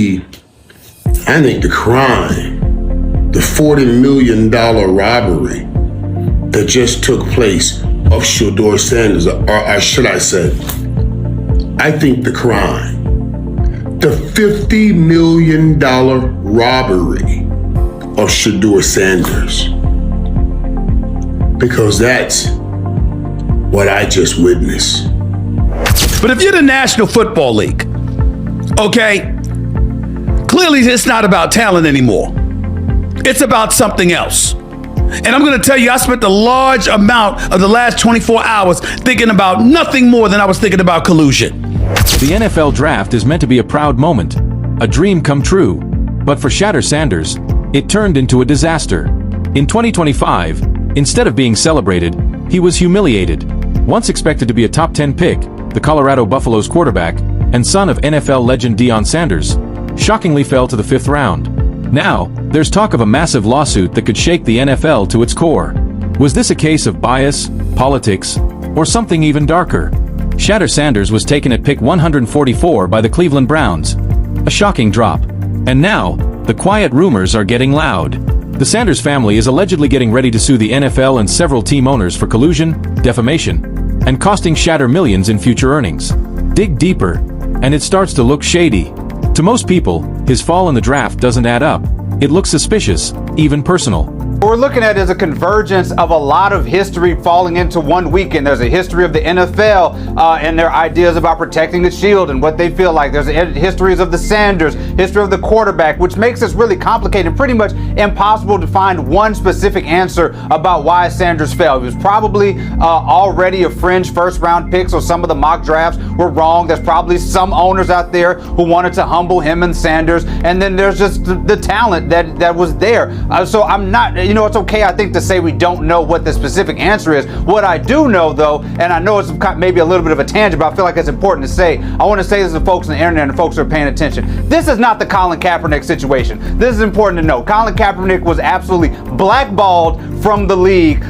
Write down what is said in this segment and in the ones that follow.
I think the crime, the $40 million robbery that just took place of Shedeur Sanders, or should I say, I think the crime, the $50 million robbery of Shedeur Sanders, because that's what I just witnessed. But if you're the National Football League, okay, clearly it's not about talent anymore. It's about something else. And I'm going to tell you, I spent a large amount of the last 24 hours thinking about nothing more than I was thinking about collusion. The NFL draft is meant to be a proud moment, a dream come true. But for Shedeur Sanders, it turned into a disaster. In 2025, instead of being celebrated, he was humiliated. Once expected to be a top 10 pick, the Colorado Buffaloes quarterback and son of NFL legend Deion Sanders shockingly fell to the 5th round. Now, there's talk of a massive lawsuit that could shake the NFL to its core. Was this a case of bias, politics, or something even darker? Shedeur Sanders was taken at pick 144 by the Cleveland Browns. A shocking drop. And now, the quiet rumors are getting loud. The Sanders family is allegedly getting ready to sue the NFL and several team owners for collusion, defamation, and costing Shedeur millions in future earnings. Dig deeper, and it starts to look shady. To most people, his fall in the draft doesn't add up. It looks suspicious, even personal. What we're looking at is a convergence of a lot of history falling into one weekend. There's a history of the NFL and their ideas about protecting the shield and what they feel like. There's histories of the Sanders, history of the quarterback, which makes this really complicated and pretty much impossible to find one specific answer about why Sanders fell. He was probably already a fringe first-round pick, so some of the mock drafts were wrong. There's probably some owners out there who wanted to humble him and Sanders, and then there's just the talent that was there. So I'm not... it's okay, I think, to say we don't know what the specific answer is. What I do know, though, and I know it's maybe a little bit of a tangent, but I feel like it's important to say, I want to say this to folks on the internet and folks who are paying attention. This is not the Colin Kaepernick situation. This is important to know. Colin Kaepernick was absolutely blackballed from the league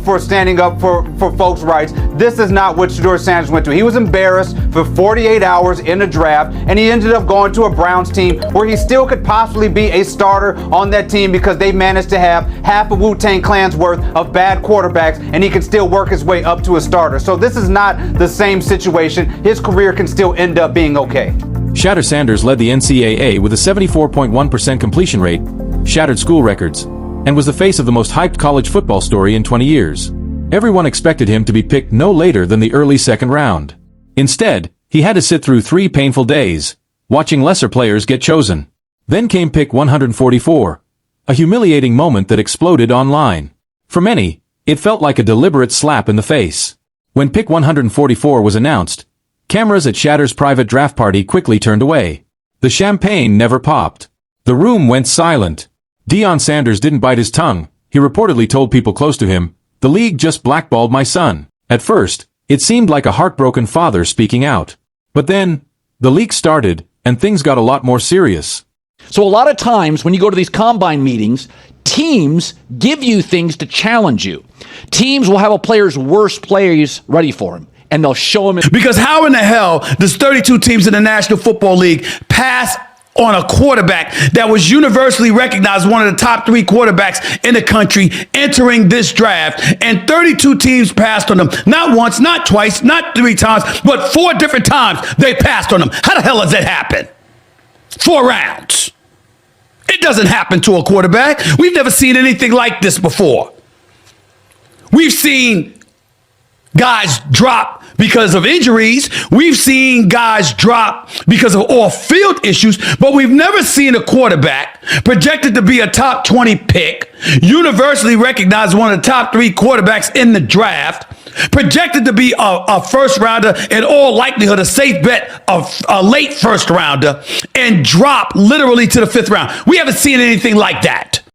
for standing up for folks' rights. This is not what Shedeur Sanders went to. He was embarrassed for 48 hours in a draft, and he ended up going to a Browns team where he still could possibly be a starter on that team because they managed to have half of Wu-Tang Clan's worth of bad quarterbacks, and he can still work his way up to a starter. So this is not the same situation. His career can still end up being okay. Shedeur Sanders led the NCAA with a 74.1% completion rate, shattered school records, and was the face of the most hyped college football story in 20 years. Everyone expected him to be picked no later than the early 2nd round. Instead, he had to sit through 3 painful days, watching lesser players get chosen. Then came pick 144. A humiliating moment that exploded online. For many, it felt like a deliberate slap in the face. When pick 144 was announced, cameras at Shedeur's private draft party quickly turned away. The champagne never popped. The room went silent. Deion Sanders didn't bite his tongue. He reportedly told people close to him, "The league just blackballed my son." At first, it seemed like a heartbroken father speaking out. But then, the leak started, and things got a lot more serious. So a lot of times when you go to these combine meetings, teams give you things to challenge you. Teams will have a player's worst plays ready for him, and they'll show him. Because how in the hell does 32 teams in the National Football League pass on a quarterback that was universally recognized as one of the top 3 quarterbacks in the country entering this draft, and 32 teams passed on him? Not once, not twice, not 3 times, but 4 different times they passed on him. How the hell does that happen? 4 rounds. It doesn't happen to a quarterback. We've never seen anything like this before. We've seen guys drop because of injuries. We've seen guys drop because of off-field issues, but we've never seen a quarterback projected to be a top 20 pick, universally recognized one of the top 3 quarterbacks in the draft, projected to be a first rounder, in all likelihood a safe bet of a late first rounder, and drop literally to the 5th round. We haven't seen anything like that.